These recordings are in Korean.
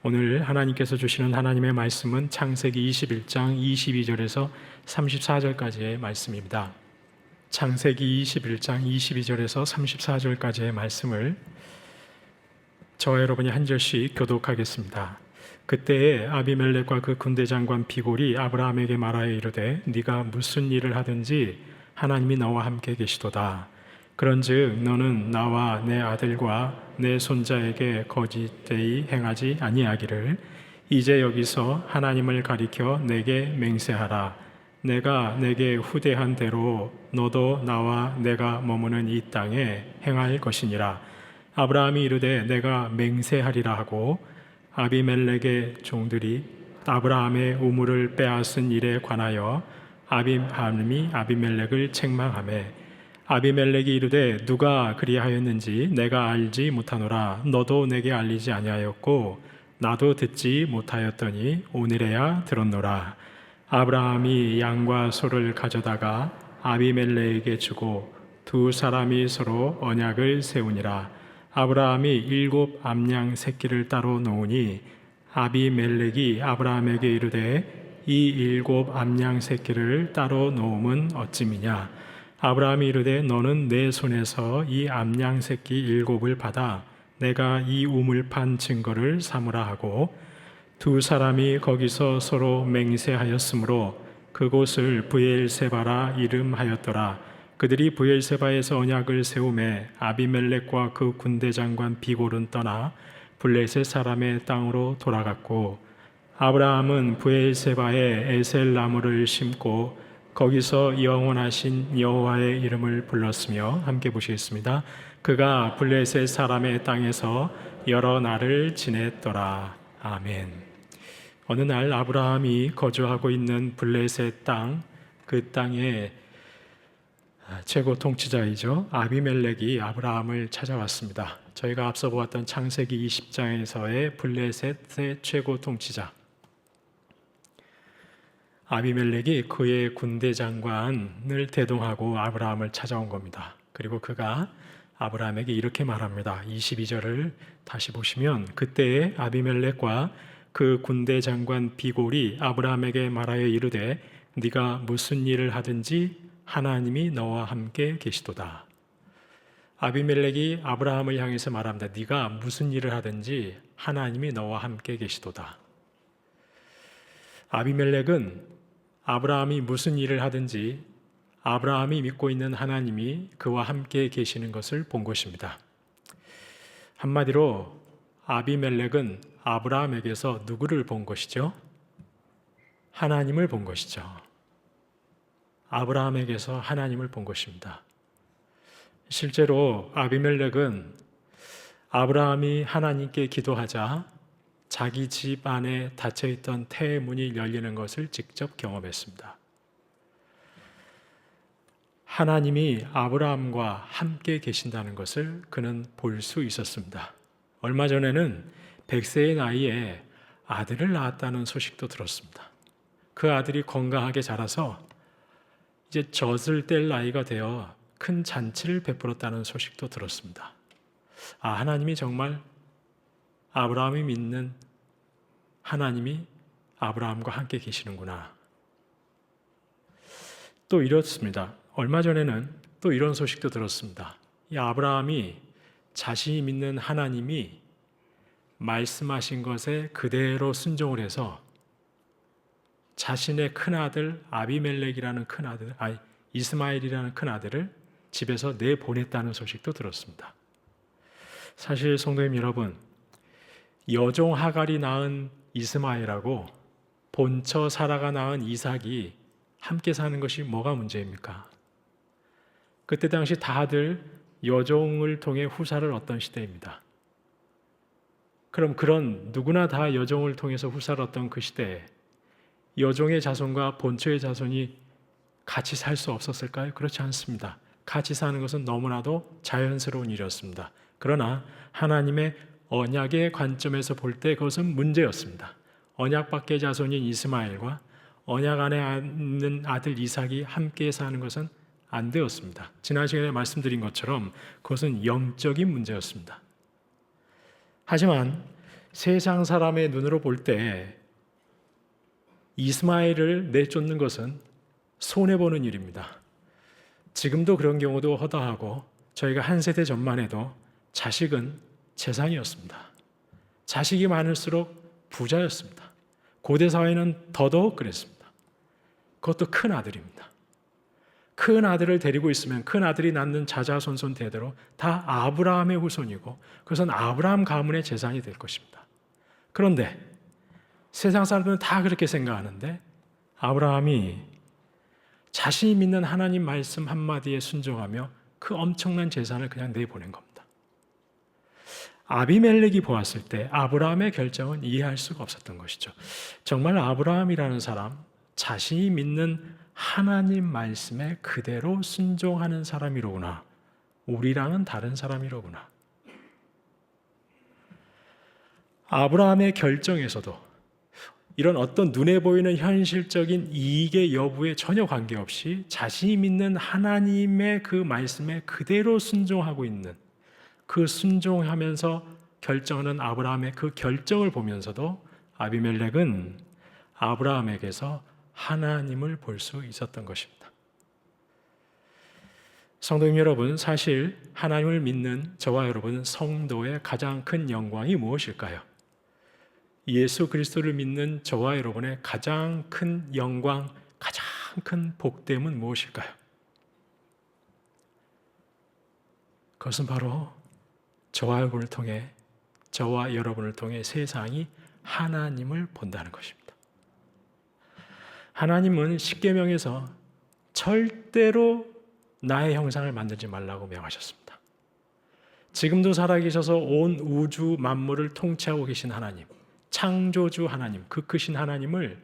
오늘 하나님께서 주시는 하나님의 말씀은 창세기 21장 22절에서 34절까지의 말씀입니다. 창세기 21장 22절에서 34절까지의 말씀을 저와 여러분이 한 절씩 교독하겠습니다. 그때에 아비멜렉과 그 군대 장관 비골이 아브라함에게 말하여 이르되 네가 무슨 일을 하든지 하나님이 너와 함께 계시도다. 그런즉 너는 나와 내 아들과 내 손자에게 거짓되이 행하지 아니하기를 이제 여기서 하나님을 가리켜 내게 맹세하라. 내가 내게 후대한 대로 너도 나와 내가 머무는 이 땅에 행할 것이니라. 아브라함이 이르되 내가 맹세하리라 하고 아비멜렉의 종들이 아브라함의 우물을 빼앗은 일에 관하여 아비함이 아비멜렉을 책망하매 아비멜렉이 이르되 누가 그리하였는지 내가 알지 못하노라. 너도 내게 알리지 아니하였고 나도 듣지 못하였더니 오늘에야 들었노라. 아브라함이 양과 소를 가져다가 아비멜렉에게 주고 두 사람이 서로 언약을 세우니라. 아브라함이 7 암양 새끼를 따로 놓으니 아비멜렉이 아브라함에게 이르되 이 7 암양 새끼를 따로 놓음은 어찌미냐. 아브라함이 이르되 너는 내 손에서 이 암양 새끼 7을 받아 내가 이 우물 판 증거를 삼으라 하고 두 사람이 거기서 서로 맹세하였으므로 그곳을 브엘세바라 이름하였더라. 그들이 브엘세바에서 언약을 세우매 아비멜렉과 그 군대 장관 비골은 떠나 블레셋 사람의 땅으로 돌아갔고 아브라함은 브엘세바에 에셀 나무를 심고 거기서 영원하신 여호와의 이름을 불렀으며 함께 보시겠습니다. 그가 블레셋 사람의 땅에서 여러 날을 지냈더라. 아멘. 어느 날 아브라함이 거주하고 있는 블레셋 땅, 그 땅의 최고 통치자이죠. 아비멜렉이 아브라함을 찾아왔습니다. 저희가 앞서 보았던 창세기 20장에서의 블레셋의 최고 통치자 아비멜렉이 그의 군대 장관을 대동하고 아브라함을 찾아온 겁니다. 그리고 그가 아브라함에게 이렇게 말합니다. 22절을 다시 보시면 그때에 아비멜렉과 그 군대 장관 비골이 아브라함에게 말하여 이르되 네가 무슨 일을 하든지 하나님이 너와 함께 계시도다. 아비멜렉이 아브라함을 향해서 말합니다. 네가 무슨 일을 하든지 하나님이 너와 함께 계시도다. 아비멜렉은 아브라함이 무슨 일을 하든지 아브라함이 믿고 있는 하나님이 그와 함께 계시는 것을 본 것입니다. 한마디로 아비멜렉은 아브라함에게서 누구를 본 것이죠? 하나님을 본 것이죠. 아브라함에게서 하나님을 본 것입니다. 실제로 아비멜렉은 아브라함이 하나님께 기도하자 자기 집 안에 닫혀있던 태의 문이 열리는 것을 직접 경험했습니다. 하나님이 아브라함과 함께 계신다는 것을 그는 볼 수 있었습니다. 얼마 전에는 100세의 나이에 아들을 낳았다는 소식도 들었습니다. 그 아들이 건강하게 자라서 이제 젖을 뗄 나이가 되어 큰 잔치를 베풀었다는 소식도 들었습니다. 하나님이 정말 아브라함이 믿는 하나님이 아브라함과 함께 계시는구나. 또 이렇습니다. 얼마 전에는 또 이런 소식도 들었습니다. 이 아브라함이 자신이 믿는 하나님이 말씀하신 것에 그대로 순종을 해서 자신의 큰아들 아비멜렉이라는 큰아들, 이스마엘이라는 큰아들을 집에서 내보냈다는 소식도 들었습니다. 사실 성도님 여러분, 여종 하갈이 낳은 이스마엘하고 본처 사라가 낳은 이삭이 함께 사는 것이 뭐가 문제입니까? 그때 당시 다들 여종을 통해 후사를 얻던 시대입니다. 그럼 그런 누구나 다 여종을 통해서 후사를 얻던 그 시대에 여종의 자손과 본처의 자손이 같이 살 수 없었을까요? 그렇지 않습니다. 같이 사는 것은 너무나도 자연스러운 일이었습니다. 그러나 하나님의 언약의 관점에서 볼 때 그것은 문제였습니다. 언약 밖의 자손인 이스마엘과 언약 안에 있는 아들 이삭이 함께 사는 것은 안 되었습니다. 지난 시간에 말씀드린 것처럼 그것은 영적인 문제였습니다. 하지만 세상 사람의 눈으로 볼 때 이스마엘을 내쫓는 것은 손해보는 일입니다. 지금도 그런 경우도 허다하고 저희가 한 세대 전만 해도 자식은 재산이었습니다. 자식이 많을수록 부자였습니다. 고대 사회는 더더욱 그랬습니다. 그것도 큰 아들입니다. 큰 아들을 데리고 있으면 큰 아들이 낳는 자자손손 대대로 다 아브라함의 후손이고 그것은 아브라함 가문의 재산이 될 것입니다. 그런데 세상 사람들은 다 그렇게 생각하는데 아브라함이 자신이 믿는 하나님 말씀 한마디에 순종하며 그 엄청난 재산을 그냥 내보낸 겁니다. 아비멜렉이 보았을 때 아브라함의 결정은 이해할 수가 없었던 것이죠. 정말 아브라함이라는 사람, 자신이 믿는 하나님 말씀에 그대로 순종하는 사람이로구나. 우리랑은 다른 사람이로구나. 아브라함의 결정에서도 이런 어떤 눈에 보이는 현실적인 이익의 여부에 전혀 관계없이 자신이 믿는 하나님의 그 말씀에 그대로 순종하고 있는, 그 순종하면서 결정하는 아브라함의 그 결정을 보면서도 아비멜렉은 아브라함에게서 하나님을 볼 수 있었던 것입니다. 성도님 여러분, 사실 하나님을 믿는 저와 여러분 성도의 가장 큰 영광이 무엇일까요? 예수 그리스도를 믿는 저와 여러분의 가장 큰 영광, 가장 큰 복됨은 무엇일까요? 그것은 바로 저와 여러분을 통해 세상이 하나님을 본다는 것입니다. 하나님은 십계명에서 절대로 나의 형상을 만들지 말라고 명하셨습니다. 지금도 살아계셔서 온 우주 만물을 통치하고 계신 하나님, 창조주 하나님, 그 크신 하나님을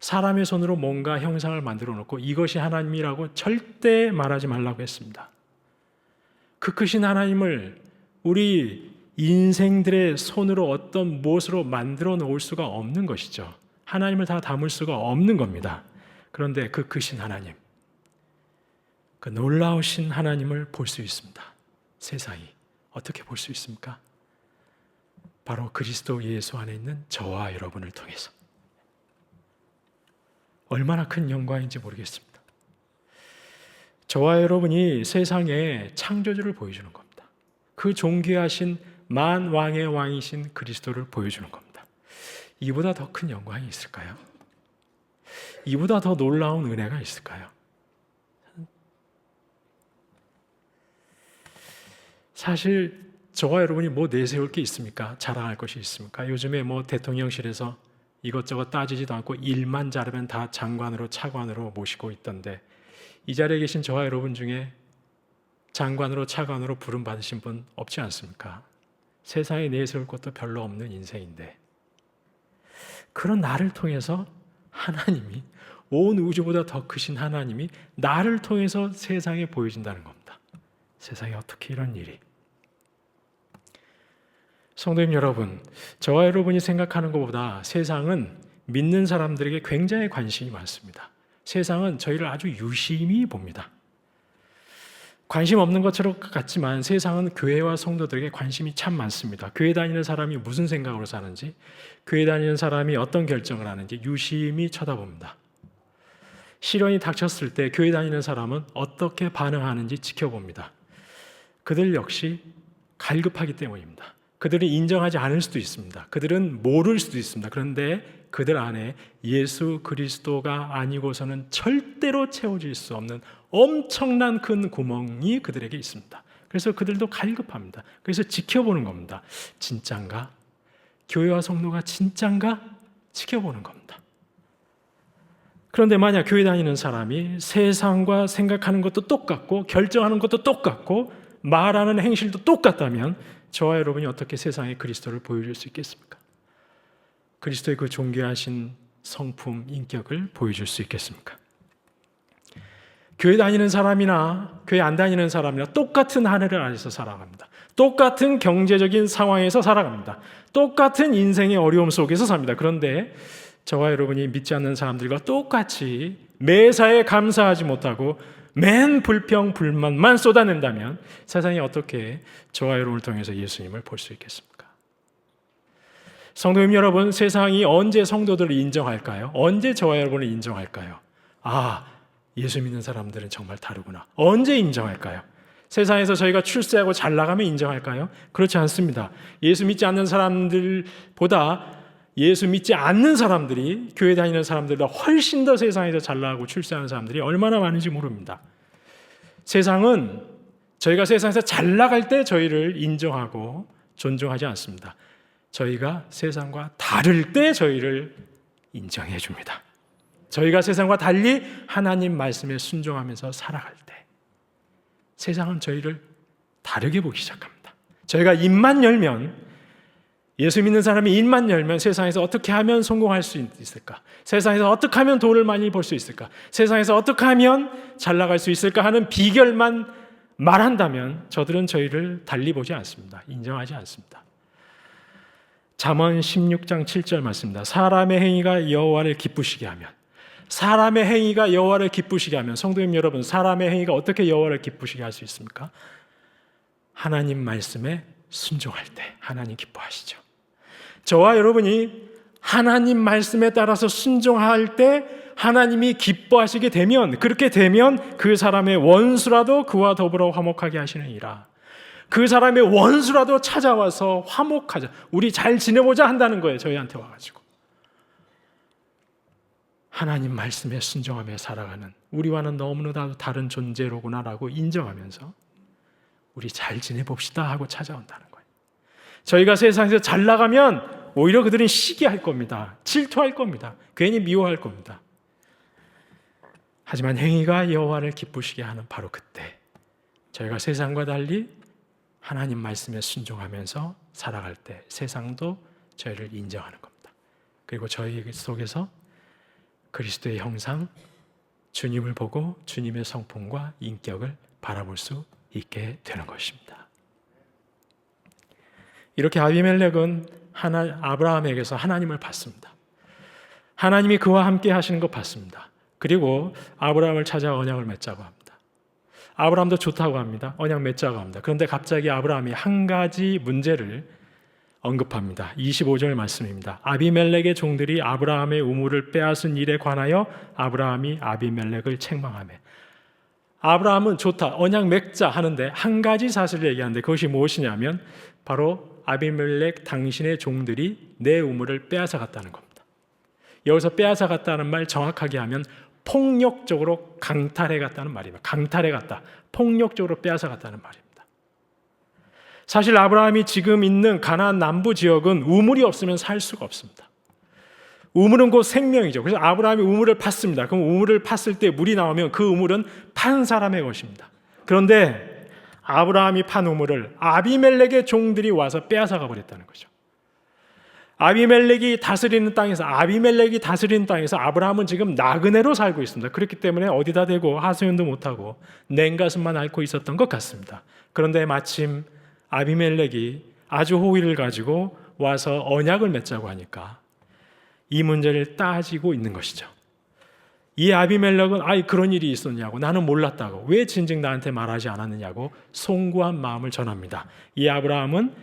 사람의 손으로 뭔가 형상을 만들어 놓고 이것이 하나님이라고 절대 말하지 말라고 했습니다. 그 크신 하나님을 우리 인생들의 손으로 어떤 무엇으로 만들어 놓을 수가 없는 것이죠. 하나님을 다 담을 수가 없는 겁니다. 그런데 그 크신 하나님, 그 놀라우신 하나님을 볼 수 있습니다. 세상이 어떻게 볼 수 있습니까? 바로 그리스도 예수 안에 있는 저와 여러분을 통해서. 얼마나 큰 영광인지 모르겠습니다. 저와 여러분이 세상에 창조주를 보여주는 겁니다. 그 존귀하신 만왕의 왕이신 그리스도를 보여주는 겁니다. 이보다 더 큰 영광이 있을까요? 이보다 더 놀라운 은혜가 있을까요? 사실 저와 여러분이 뭐 내세울 게 있습니까? 자랑할 것이 있습니까? 요즘에 뭐 대통령실에서 이것저것 따지지도 않고 일만 잘하면 다 장관으로 차관으로 모시고 있던데 이 자리에 계신 저와 여러분 중에 장관으로 차관으로 부름 받으신 분 없지 않습니까? 세상에 내세울 것도 별로 없는 인생인데 그런 나를 통해서 하나님이, 온 우주보다 더 크신 하나님이 나를 통해서 세상에 보여진다는 겁니다. 세상에 어떻게 이런 일이. 성도님 여러분, 저와 여러분이 생각하는 것보다 세상은 믿는 사람들에게 굉장히 관심이 많습니다. 세상은 저희를 아주 유심히 봅니다. 관심 없는 것처럼 같지만 세상은 교회와 성도들에게 관심이 참 많습니다. 교회 다니는 사람이 무슨 생각으로 사는지, 교회 다니는 사람이 어떤 결정을 하는지 유심히 쳐다봅니다. 시련이 닥쳤을 때 교회 다니는 사람은 어떻게 반응하는지 지켜봅니다. 그들 역시 갈급하기 때문입니다. 그들은 인정하지 않을 수도 있습니다. 그들은 모를 수도 있습니다. 그런데 그들 안에 예수 그리스도가 아니고서는 절대로 채워질 수 없는 엄청난 큰 구멍이 그들에게 있습니다. 그래서 그들도 갈급합니다. 그래서 지켜보는 겁니다. 진짠가? 교회와 성도가 진짠가? 지켜보는 겁니다. 그런데 만약 교회 다니는 사람이 세상과 생각하는 것도 똑같고 결정하는 것도 똑같고 말하는 행실도 똑같다면 저와 여러분이 어떻게 세상에 그리스도를 보여줄 수 있겠습니까? 그리스도의 그 존귀하신 성품, 인격을 보여줄 수 있겠습니까? 교회 다니는 사람이나 교회 안 다니는 사람이나 똑같은 한 해를 안에서 살아갑니다. 똑같은 경제적인 상황에서 살아갑니다. 똑같은 인생의 어려움 속에서 삽니다. 그런데 저와 여러분이 믿지 않는 사람들과 똑같이 매사에 감사하지 못하고 맨 불평, 불만만 쏟아낸다면 세상에 어떻게 저와 여러분을 통해서 예수님을 볼 수 있겠습니까? 성도님 여러분, 세상이 언제 성도들을 인정할까요? 언제 저와 여러분을 인정할까요? 아, 예수 믿는 사람들은 정말 다르구나. 언제 인정할까요? 세상에서 저희가 출세하고 잘 나가면 인정할까요? 그렇지 않습니다. 예수 믿지 않는 사람들보다 예수 믿지 않는 사람들이, 교회 다니는 사람들보다 훨씬 더 세상에서 잘 나가고 출세하는 사람들이 얼마나 많은지 모릅니다. 세상은 저희가 세상에서 잘 나갈 때 저희를 인정하고 존중하지 않습니다. 저희가 세상과 다를 때 저희를 인정해 줍니다. 저희가 세상과 달리 하나님 말씀에 순종하면서 살아갈 때 세상은 저희를 다르게 보기 시작합니다. 저희가 입만 열면, 예수 믿는 사람이 입만 열면 세상에서 어떻게 하면 성공할 수 있을까? 세상에서 어떻게 하면 돈을 많이 벌 수 있을까? 세상에서 어떻게 하면 잘 나갈 수 있을까 하는 비결만 말한다면 저들은 저희를 달리 보지 않습니다. 인정하지 않습니다. 잠언 16장 7절 말씀입니다. 사람의 행위가 여호와를 기쁘시게 하면, 사람의 행위가 여호와를 기쁘시게 하면, 성도님 여러분, 사람의 행위가 어떻게 여호와를 기쁘시게 할 수 있습니까? 하나님 말씀에 순종할 때 하나님 기뻐하시죠. 저와 여러분이 하나님 말씀에 따라서 순종할 때 하나님이 기뻐하시게 되면, 그렇게 되면 그 사람의 원수라도 그와 더불어 화목하게 하시느니라. 그 사람의 원수라도 찾아와서 화목하자, 우리 잘 지내보자 한다는 거예요. 저희한테 와가지고 하나님 말씀에 순종하며 살아가는 우리와는 너무나도 다른 존재로구나라고 인정하면서 우리 잘 지내봅시다 하고 찾아온다는 거예요. 저희가 세상에서 잘 나가면 오히려 그들은 시기할 겁니다. 질투할 겁니다. 괜히 미워할 겁니다. 하지만 행위가 여호와를 기쁘시게 하는 바로 그때 저희가 세상과 달리 하나님 말씀에 순종하면서 살아갈 때 세상도 저희를 인정하는 겁니다. 그리고 저희 속에서 그리스도의 형상, 주님을 보고 주님의 성품과 인격을 바라볼 수 있게 되는 것입니다. 이렇게 아비멜렉은 아브라함에게서 하나님을 봤습니다. 하나님이 그와 함께 하시는 것 봤습니다. 그리고 아브라함을 찾아 언약을 맺자고 합니다. 아브라함도 좋다고 합니다. 언약 맺자고 합니다. 그런데 갑자기 아브라함이 한 가지 문제를 언급합니다. 25절 말씀입니다. 아비멜렉의 종들이 아브라함의 우물을 빼앗은 일에 관하여 아브라함이 아비멜렉을 책망하며, 아브라함은 좋다, 언약 맺자 하는데 한 가지 사실을 얘기하는데 그것이 무엇이냐면 바로 아비멜렉 당신의 종들이 내 우물을 빼앗아 갔다는 겁니다. 여기서 빼앗아 갔다는 말 정확하게 하면 폭력적으로 강탈해 갔다는 말입니다. 강탈해 갔다, 폭력적으로 빼앗아 갔다는 말입니다. 사실 아브라함이 지금 있는 가나안 남부 지역은 우물이 없으면 살 수가 없습니다. 우물은 곧 생명이죠. 그래서 아브라함이 우물을 팠습니다. 그럼 우물을 팠을 때 물이 나오면 그 우물은 판 사람의 것입니다. 그런데 아브라함이 판 우물을 아비멜렉의 종들이 와서 빼앗아 가버렸다는 거죠. 아비멜렉이 다스리는 땅에서 아브라함은 지금 나그네로 살고 있습니다. 그렇기 때문에 어디다 대고 하소연도 못하고 냉가슴만 앓고 있었던 것 같습니다. 그런데 마침 아비멜렉이 아주 호의를 가지고 와서 언약을 맺자고 하니까 이 문제를 따지고 있는 것이죠. 이 아비멜렉은 그런 일이 있었냐고, 나는 몰랐다고, 왜 진즉 나한테 말하지 않았느냐고 송구한 마음을 전합니다. 이 아브라함은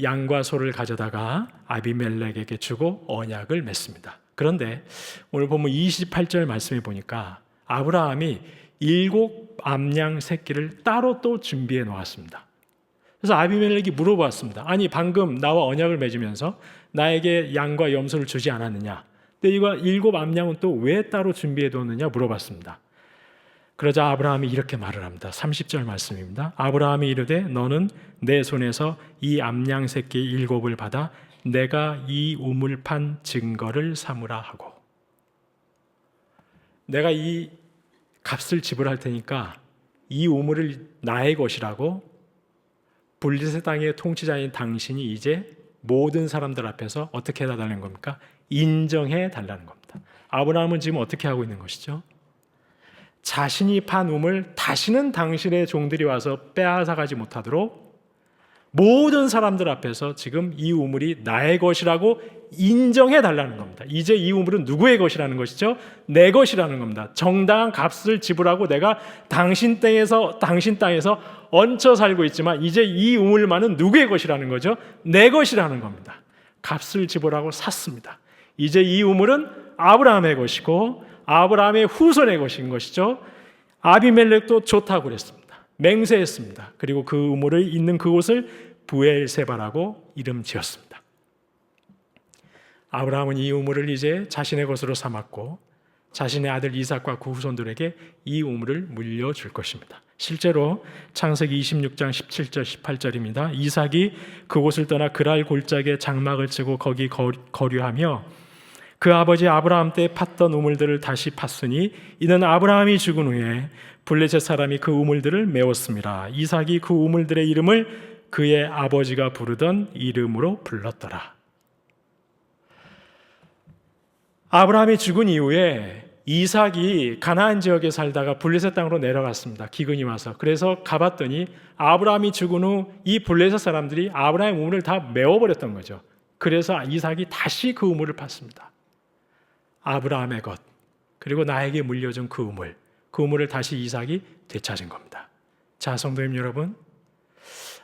양과 소를 가져다가 아비멜렉에게 주고 언약을 맺습니다. 그런데 오늘 보면 28절 말씀에 보니까 아브라함이 7 암양 새끼를 따로 또 준비해 놓았습니다. 그래서 아비멜렉이 물어봤습니다. 아니 방금 나와 언약을 맺으면서 나에게 양과 염소를 주지 않았느냐? 근데 이거 7 암양은 또 왜 따로 준비해 뒀느냐 물어봤습니다. 그러자 아브라함이 이렇게 말을 합니다. 30절 말씀입니다. 아브라함이 이르되 너는 내 손에서 이 암양 새끼 7을 받아 내가 이 우물 판 증거를 삼으라 하고, 내가 이 값을 지불할 테니까 이 우물을 나의 것이라고 블레셋 땅의 통치자인 당신이 이제 모든 사람들 앞에서 어떻게 해달라는 겁니까? 인정해 달라는 겁니다. 아브라함은 지금 어떻게 하고 있는 것이죠? 자신이 판 우물 다시는 당신의 종들이 와서 빼앗아가지 못하도록 모든 사람들 앞에서 지금 이 우물이 나의 것이라고 인정해 달라는 겁니다. 이제 이 우물은 누구의 것이라는 것이죠? 내 것이라는 겁니다. 정당한 값을 지불하고 내가 당신 땅에서 얹혀 살고 있지만 이제 이 우물만은 누구의 것이라는 거죠? 내 것이라는 겁니다. 값을 지불하고 샀습니다. 이제 이 우물은 아브라함의 것이고 아브라함의 후손의 것인 것이죠. 아비멜렉도 좋다고 그랬습니다. 맹세했습니다. 그리고 그 우물이 있는 그곳을 브엘세바라고 이름 지었습니다. 아브라함은 이 우물을 이제 자신의 것으로 삼았고 자신의 아들 이삭과 그 후손들에게 이 우물을 물려줄 것입니다. 실제로 창세기 26장 17절 18절입니다. 이삭이 그곳을 떠나 그랄 골짜기에 장막을 치고 거기 거류하며 그 아버지 아브라함 때 팠던 우물들을 다시 팠으니 이는 아브라함이 죽은 후에 블레셋 사람이 그 우물들을 메웠습니다. 이삭이 그 우물들의 이름을 그의 아버지가 부르던 이름으로 불렀더라. 아브라함이 죽은 이후에 이삭이 가나안 지역에 살다가 블레셋 땅으로 내려갔습니다. 기근이 와서. 그래서 가봤더니 아브라함이 죽은 후 이 블레셋 사람들이 아브라함의 우물을 다 메워버렸던 거죠. 그래서 이삭이 다시 그 우물을 팠습니다. 아브라함의 것, 그리고 나에게 물려준 그 우물을 다시 이삭이 되찾은 겁니다. 자, 성도님 여러분,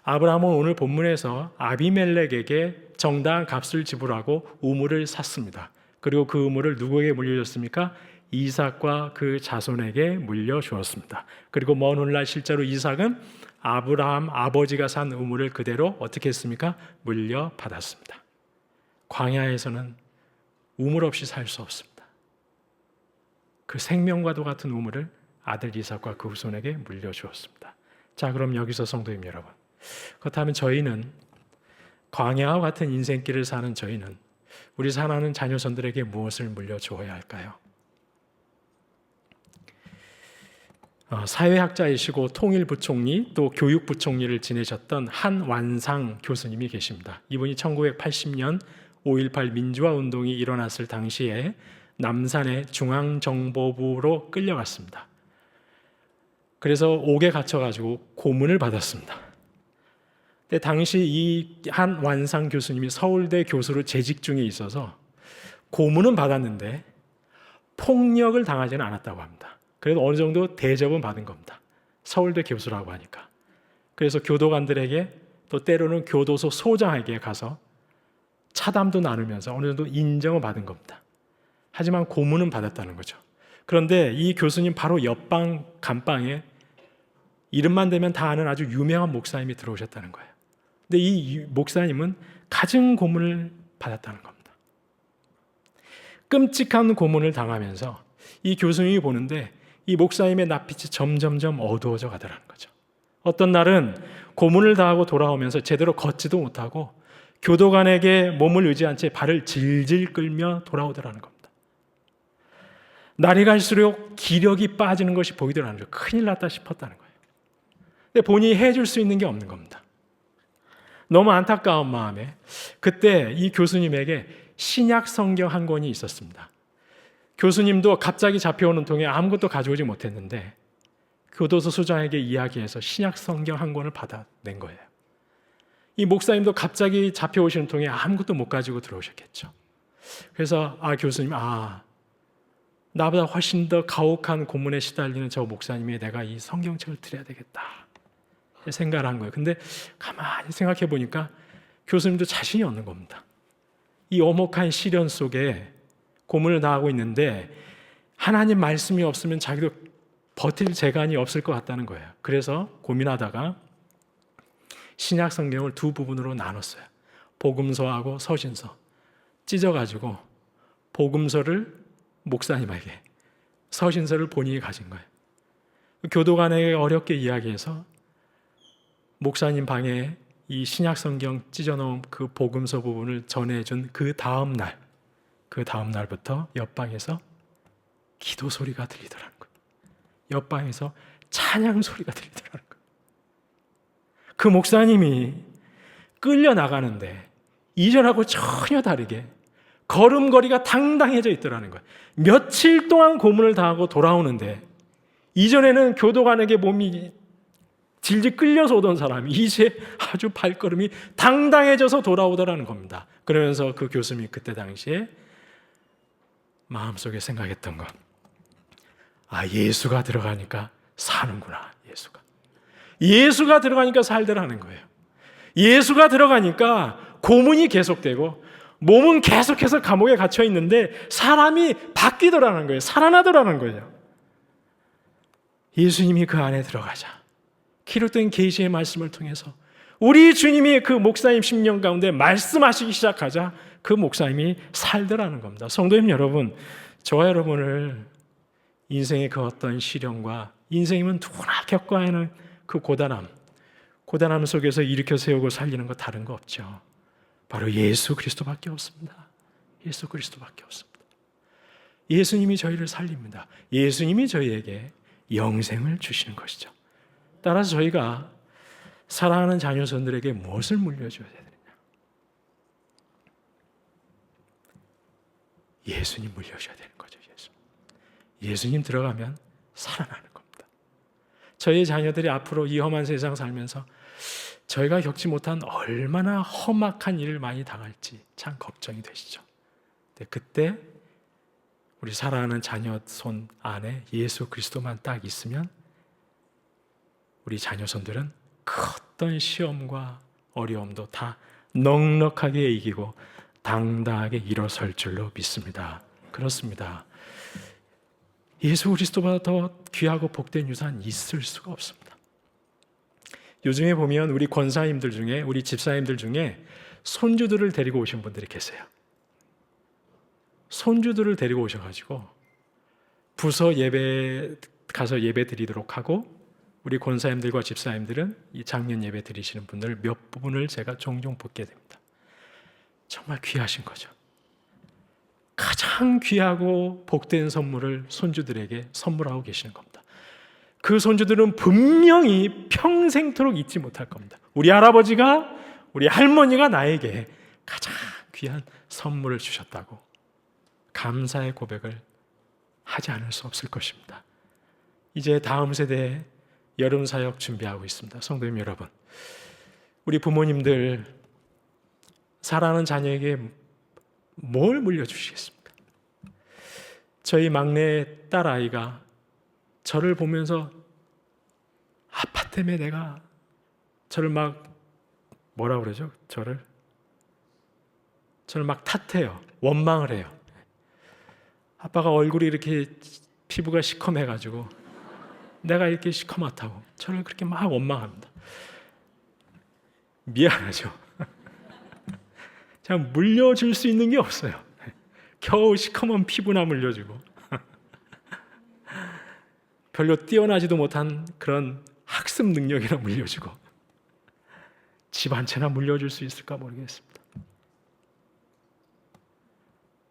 아브라함은 오늘 본문에서 아비멜렉에게 정당한 값을 지불하고 우물을 샀습니다. 그리고 그 우물을 누구에게 물려줬습니까? 이삭과 그 자손에게 물려주었습니다. 그리고 먼 훗날 실제로 이삭은 아브라함 아버지가 산 우물을 그대로 어떻게 했습니까? 물려받았습니다. 광야에서는 우물 없이 살 수 없습니다. 그 생명과도 같은 우물을 아들 이삭과 그 후손에게 물려주었습니다. 자, 그럼 여기서 성도님 여러분, 그렇다면 저희는 광야와 같은 인생길을 사는 저희는 우리 사랑하는 자녀손들에게 무엇을 물려주어야 할까요? 사회학자이시고 통일부총리 또 교육부총리를 지내셨던 한완상 교수님이 계십니다. 이분이 1980년 5.18 민주화운동이 일어났을 당시에 남산의 중앙정보부로 끌려갔습니다. 그래서 옥에 갇혀가지고 고문을 받았습니다. 근데 당시 이 한완상 교수님이 서울대 교수로 재직 중에 있어서 고문은 받았는데 폭력을 당하지는 않았다고 합니다. 그래도 어느 정도 대접은 받은 겁니다. 서울대 교수라고 하니까. 그래서 교도관들에게 또 때로는 교도소 소장에게 가서 차담도 나누면서 어느 정도 인정을 받은 겁니다. 하지만 고문은 받았다는 거죠. 그런데 이 교수님 바로 옆방 감방에 이름만 대면 다 아는 아주 유명한 목사님이 들어오셨다는 거예요. 근데 이 목사님은 갖은 고문을 받았다는 겁니다. 끔찍한 고문을 당하면서 이 교수님이 보는데 이 목사님의 낯빛이 점점점 어두워져 가더라는 거죠. 어떤 날은 고문을 당하고 돌아오면서 제대로 걷지도 못하고 교도관에게 몸을 의지한 채 발을 질질 끌며 돌아오더라는 겁니다. 날이 갈수록 기력이 빠지는 것이 보이더라는 거죠. 큰일 났다 싶었다는 거예요. 근데 본인이 해줄 수 있는 게 없는 겁니다. 너무 안타까운 마음에 그때 이 교수님에게 신약 성경 한 권이 있었습니다. 교수님도 갑자기 잡혀오는 통에 아무것도 가져오지 못했는데 교도소 소장에게 이야기해서 신약 성경 한 권을 받아낸 거예요. 이 목사님도 갑자기 잡혀오시는 통에 아무것도 못 가지고 들어오셨겠죠. 그래서 교수님, 나보다 훨씬 더 가혹한 고문에 시달리는 저 목사님이 내가 이 성경책을 드려야 되겠다 생각을 한 거예요. 근데 가만히 생각해 보니까 교수님도 자신이 없는 겁니다. 이 엄혹한 시련 속에 고문을 당하고 있는데 하나님 말씀이 없으면 자기도 버틸 재간이 없을 것 같다는 거예요. 그래서 고민하다가 신약 성경을 두 부분으로 나눴어요. 복음서하고 서신서. 찢어가지고 복음서를 목사님에게, 서신서를 본인이 가진 거예요. 교도관에게 어렵게 이야기해서 목사님 방에 이 신약 성경 찢어놓은 그 복음서 부분을 전해준 그 다음 날부터 옆방에서 기도 소리가 들리더라는 거예요. 옆방에서 찬양 소리가 들리더라는 거예요. 그 목사님이 끌려 나가는데 이전하고 전혀 다르게 걸음걸이가 당당해져 있더라는 거예요. 며칠 동안 고문을 당하고 돌아오는데 이전에는 교도관에게 몸이 질질 끌려서 오던 사람이 이제 아주 발걸음이 당당해져서 돌아오더라는 겁니다. 그러면서 그 교수님이 그때 당시에 마음속에 생각했던 것, 예수가 들어가니까 사는구나. 예수가 들어가니까 살더라는 거예요. 예수가 들어가니까 고문이 계속되고 몸은 계속해서 감옥에 갇혀 있는데 사람이 바뀌더라는 거예요. 살아나더라는 거예요. 예수님이 그 안에 들어가자 기록된 계시의 말씀을 통해서 우리 주님이 그 목사님 10년 가운데 말씀하시기 시작하자 그 목사님이 살더라는 겁니다. 성도님 여러분, 저와 여러분을 인생의 그 어떤 시련과 인생이면 누구나 겪어야 하는 그 고단함 속에서 일으켜 세우고 살리는 거 다른 거 없죠. 바로 예수 그리스도밖에 없습니다. 예수 그리스도밖에 없습니다. 예수님이 저희를 살립니다. 예수님이 저희에게 영생을 주시는 것이죠. 따라서 저희가 사랑하는 자녀손들에게 무엇을 물려줘야 되느냐? 예수님 물려줘야 되는 거죠. 예수님 들어가면 살아나는 겁니다. 저희 자녀들이 앞으로 이 험한 세상 살면서 저희가 겪지 못한 얼마나 험악한 일을 많이 당할지 참 걱정이 되시죠. 근데 그때 우리 사랑하는 자녀 손 안에 예수 그리스도만 딱 있으면 우리 자녀 손들은 그 어떤 시험과 어려움도 다 넉넉하게 이기고 당당하게 일어설 줄로 믿습니다. 그렇습니다. 예수 그리스도보다 더 귀하고 복된 유산 있을 수가 없습니다. 요즘에 보면 우리 권사님들 중에, 우리 집사님들 중에 손주들을 데리고 오신 분들이 계세요. 손주들을 데리고 오셔가지고 부서 예배 가서 예배 드리도록 하고 우리 권사님들과 집사님들은 이 장년 예배 드리시는 분들 몇 분을 제가 종종 보게 됩니다. 정말 귀하신 거죠. 가장 귀하고 복된 선물을 손주들에게 선물하고 계시는 겁니다. 그 손주들은 분명히 평생토록 잊지 못할 겁니다. 우리 할아버지가, 우리 할머니가 나에게 가장 귀한 선물을 주셨다고 감사의 고백을 하지 않을 수 없을 것입니다. 이제 다음 세대에 여름 사역 준비하고 있습니다. 성도님 여러분, 우리 부모님들 사랑하는 자녀에게 뭘 물려주시겠습니까? 저희 막내 딸아이가 저를 보면서 아빠 때문에 내가 저를 막 뭐라 그러죠? 저를 막 탓해요. 원망을 해요. 아빠가 얼굴이 이렇게 피부가 시커매가지고 내가 이렇게 시커멓다고 저를 그렇게 막 원망합니다. 미안하죠. 제가 물려줄 수 있는 게 없어요. 겨우 시커먼 피부나 물려주고 별로 뛰어나지도 못한 그런 학습 능력이나 물려주고 집 한 채나 물려줄 수 있을까 모르겠습니다.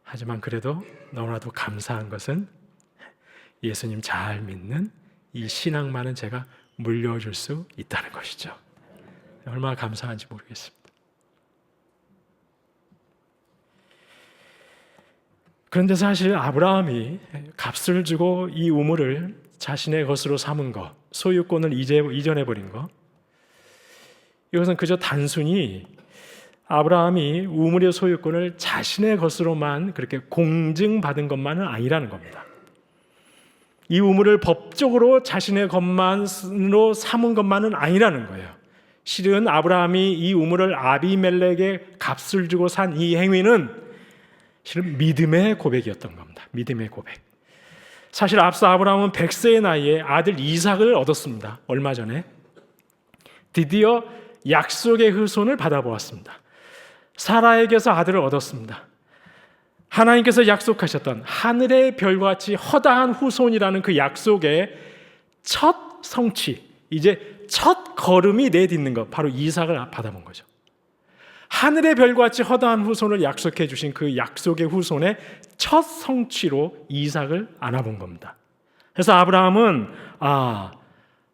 하지만 그래도 너무나도 감사한 것은 예수님 잘 믿는 이 신앙만은 제가 물려줄 수 있다는 것이죠. 얼마나 감사한지 모르겠습니다. 그런데 사실 아브라함이 값을 주고 이 우물을 자신의 것으로 삼은 것, 소유권을 이전해버린 것, 이것은 그저 단순히 아브라함이 우물의 소유권을 자신의 것으로만 그렇게 공증받은 것만은 아니라는 겁니다. 이 우물을 법적으로 자신의 것만으로 삼은 것만은 아니라는 거예요. 실은 아브라함이 이 우물을 아비멜렉에 값을 주고 산 이 행위는 실은 믿음의 고백이었던 겁니다. 믿음의 고백. 사실 앞서 아브라함은 100세의 나이에 아들 이삭을 얻었습니다. 얼마 전에 드디어 약속의 후손을 받아보았습니다. 사라에게서 아들을 얻었습니다. 하나님께서 약속하셨던 하늘의 별과 같이 허다한 후손이라는 그 약속의 첫 성취, 이제 첫 걸음이 내딛는 것, 바로 이삭을 받아본 거죠. 하늘의 별과 같이 허다한 후손을 약속해 주신 그 약속의 후손의 첫 성취로 이삭을 안아본 겁니다. 그래서 아브라함은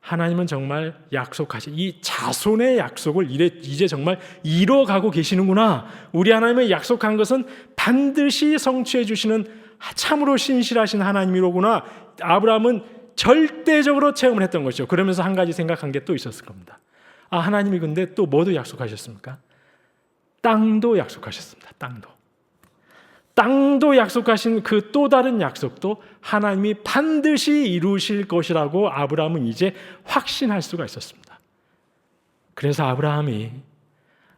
하나님은 정말 약속하신 이 자손의 약속을 이제 정말 이뤄가고 계시는구나. 우리 하나님의 약속한 것은 반드시 성취해 주시는 참으로 신실하신 하나님이로구나. 아브라함은 절대적으로 체험을 했던 것이죠. 그러면서 한 가지 생각한 게 또 있었을 겁니다. 하나님이 근데 또 뭐도 약속하셨습니까? 땅도 약속하셨습니다. 땅도 약속하신 그 또 다른 약속도 하나님이 반드시 이루실 것이라고 아브라함은 이제 확신할 수가 있었습니다. 그래서 아브라함이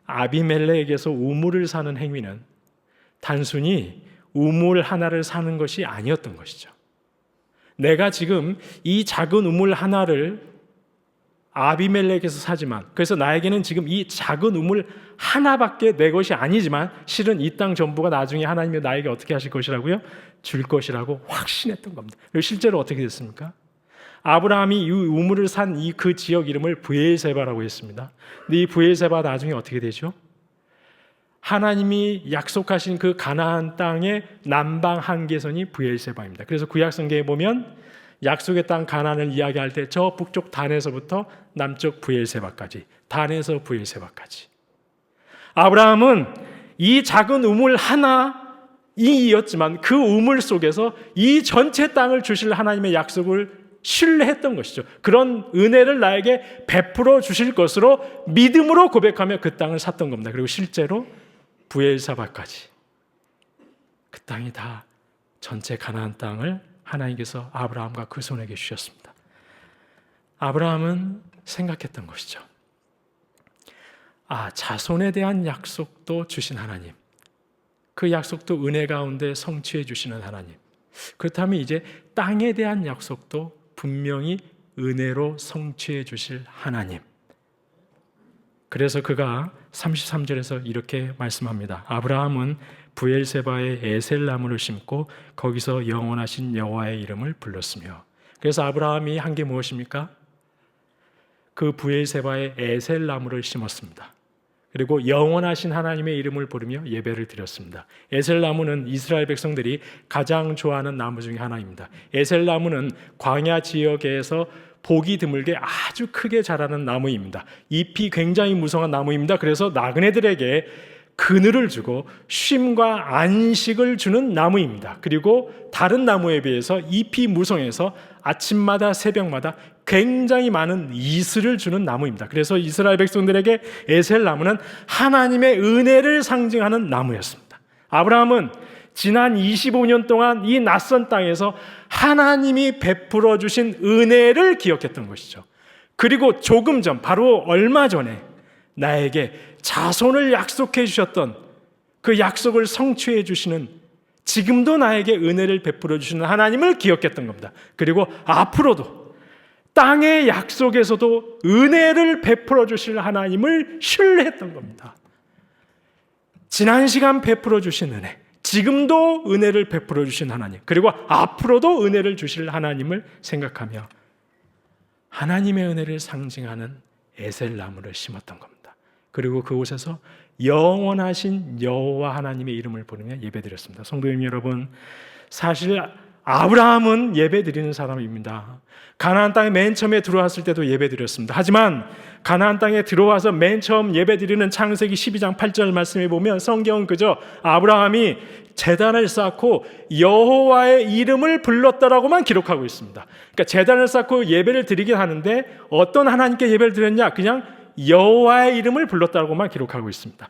아비멜렉에게서 우물을 사는 행위는 단순히 우물 하나를 사는 것이 아니었던 것이죠. 내가 지금 이 작은 우물 하나를 아비멜렉에서 사지만, 그래서 나에게는 지금 이 작은 우물 하나밖에 내 것이 아니지만 실은 이 땅 전부가 나중에 하나님이 나에게 어떻게 하실 것이라고요? 줄 것이라고 확신했던 겁니다. 그리고 실제로 어떻게 됐습니까? 아브라함이 이 우물을 산 그 지역 이름을 브엘세바라고 했습니다. 근데 이 브엘세바 나중에 어떻게 되죠? 하나님이 약속하신 그 가나안 땅의 남방 한계선이 브엘세바입니다. 그래서 구약 성경에 보면 약속의 땅 가나안을 이야기할 때 저 북쪽 단에서부터 남쪽 브엘세바까지, 단에서 브엘세바까지. 아브라함은 이 작은 우물 하나이었지만 그 우물 속에서 이 전체 땅을 주실 하나님의 약속을 신뢰했던 것이죠. 그런 은혜를 나에게 베풀어 주실 것으로 믿음으로 고백하며 그 땅을 샀던 겁니다. 그리고 실제로 브엘세바까지 그 땅이 다 전체 가나안 땅을 하나님께서 아브라함과 그 손에게 주셨습니다. 아브라함은 생각했던 것이죠. 자손에 대한 약속도 주신 하나님, 그 약속도 은혜 가운데 성취해 주시는 하나님, 그렇다면 이제 땅에 대한 약속도 분명히 은혜로 성취해 주실 하나님. 그래서 그가 33절에서 이렇게 말씀합니다. 아브라함은 브엘세바에 에셀나무를 심고 거기서 영원하신 여호와의 이름을 불렀으며. 그래서 아브라함이 한 게 무엇입니까? 그 브엘세바에 에셀나무를 심었습니다. 그리고 영원하신 하나님의 이름을 부르며 예배를 드렸습니다. 에셀나무는 이스라엘 백성들이 가장 좋아하는 나무 중에 하나입니다. 에셀나무는 광야 지역에서 보기 드물게 아주 크게 자라는 나무입니다. 잎이 굉장히 무성한 나무입니다. 그래서 나그네들에게 그늘을 주고 쉼과 안식을 주는 나무입니다. 그리고 다른 나무에 비해서 잎이 무성해서 아침마다 새벽마다 굉장히 많은 이슬을 주는 나무입니다. 그래서 이스라엘 백성들에게 에셀나무는 하나님의 은혜를 상징하는 나무였습니다. 아브라함은 지난 25년 동안 이 낯선 땅에서 하나님이 베풀어 주신 은혜를 기억했던 것이죠. 그리고 조금 전, 바로 얼마 전에 나에게 자손을 약속해 주셨던 그 약속을 성취해 주시는, 지금도 나에게 은혜를 베풀어 주시는 하나님을 기억했던 겁니다. 그리고 앞으로도 땅의 약속에서도 은혜를 베풀어 주실 하나님을 신뢰했던 겁니다. 지난 시간 베풀어 주신 은혜, 지금도 은혜를 베풀어 주신 하나님, 그리고 앞으로도 은혜를 주실 하나님을 생각하며 하나님의 은혜를 상징하는 에셀나무를 심었던 겁니다. 그리고 그곳에서 영원하신 여호와 하나님의 이름을 부르며 예배드렸습니다. 성도님 여러분, 사실 아브라함은 예배드리는 사람입니다. 가나안 땅에 맨 처음에 들어왔을 때도 예배드렸습니다. 하지만 가나안 땅에 들어와서 맨 처음 예배드리는 창세기 12장 8절 말씀에 보면 성경은 그저 아브라함이 제단을 쌓고 여호와의 이름을 불렀다라고만 기록하고 있습니다. 그러니까 제단을 쌓고 예배를 드리긴 하는데 어떤 하나님께 예배를 드렸냐? 그냥 여호와의 이름을 불렀다고만 기록하고 있습니다.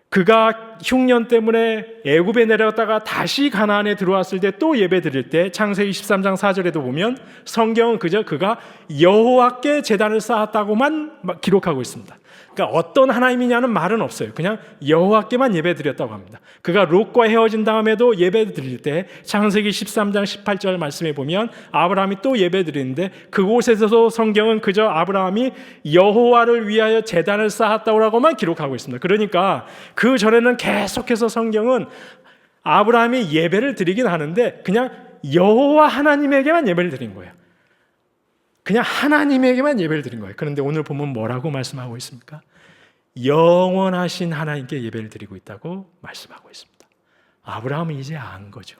그가 흉년 때문에 애굽에 내려갔다가 다시 가나안에 들어왔을 때 또 예배 드릴 때 창세기 13장 4절에도 보면 성경은 그저 그가 여호와께 제단을 쌓았다고만 기록하고 있습니다. 그러니까 어떤 하나님이냐는 말은 없어요. 그냥 여호와께만 예배 드렸다고 합니다. 그가 롯과 헤어진 다음에도 예배 드릴 때 창세기 13장 18절 말씀에 보면 아브라함이 또 예배 드리는데 그곳에서도 성경은 그저 아브라함이 여호와를 위하여 제단을 쌓았다고만 기록하고 있습니다. 그러니까 그 전에는 계속해서 성경은 아브라함이 예배를 드리긴 하는데 그냥 여호와 하나님에게만 예배를 드린 거예요. 그냥 하나님에게만 예배를 드린 거예요. 그런데 오늘 보면 뭐라고 말씀하고 있습니까? 영원하신 하나님께 예배를 드리고 있다고 말씀하고 있습니다. 아브라함은 이제 안 거죠.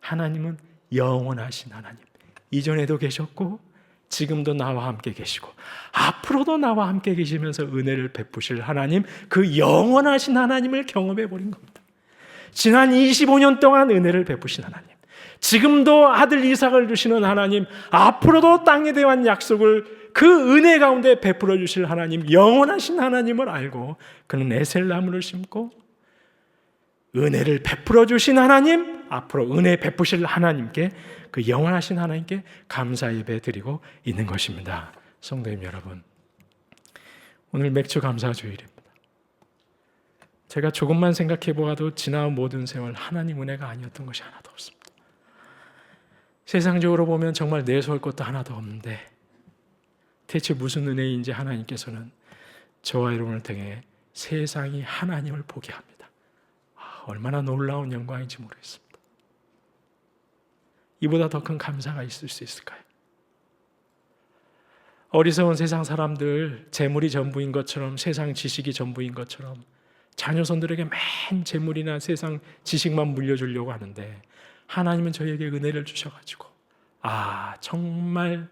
하나님은 영원하신 하나님, 이전에도 계셨고 지금도 나와 함께 계시고 앞으로도 나와 함께 계시면서 은혜를 베푸실 하나님, 그 영원하신 하나님을 경험해 버린 겁니다. 지난 25년 동안 은혜를 베푸신 하나님, 지금도 아들 이삭을 주시는 하나님, 앞으로도 땅에 대한 약속을 그 은혜 가운데 베풀어 주실 하나님, 영원하신 하나님을 알고 그는 에셀나무를 심고 은혜를 베풀어 주신 하나님, 앞으로 은혜 베푸실 하나님께, 그 영원하신 하나님께 감사 예배 드리고 있는 것입니다. 성도님 여러분, 오늘 맥주 감사 주일입니다. 제가 조금만 생각해 보아도 지나온 모든 세월 하나님 은혜가 아니었던 것이 하나도 없습니다. 세상적으로 보면 정말 내세울 것도 하나도 없는데 대체 무슨 은혜인지 하나님께서는 저와 여러분을 통해 세상이 하나님을 보게 합니다. 얼마나 놀라운 영광인지 모르겠습니다. 이보다 더 큰 감사가 있을 수 있을까요? 어리석은 세상 사람들, 재물이 전부인 것처럼, 세상 지식이 전부인 것처럼 자녀손들에게 맨 재물이나 세상 지식만 물려주려고 하는데 하나님은 저희에게 은혜를 주셔가지고 정말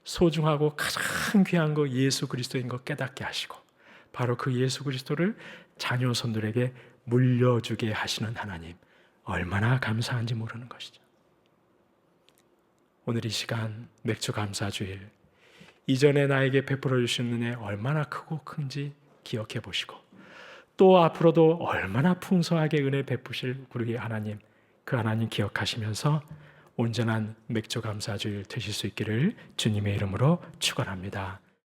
소중하고 가장 귀한 거 예수 그리스도인 거 깨닫게 하시고 바로 그 예수 그리스도를 자녀손들에게 물려주게 하시는 하나님, 얼마나 감사한지 모르는 것이죠. 오늘 이 시간 맥주 감사주일, 이전에 나에게 베풀어 주신 은혜 얼마나 크고 큰지 기억해 보시고 또 앞으로도 얼마나 풍성하게 은혜 베푸실 우리 하나님, 그 하나님 기억하시면서 온전한 맥주 감사주일 되실 수 있기를 주님의 이름으로 축원합니다.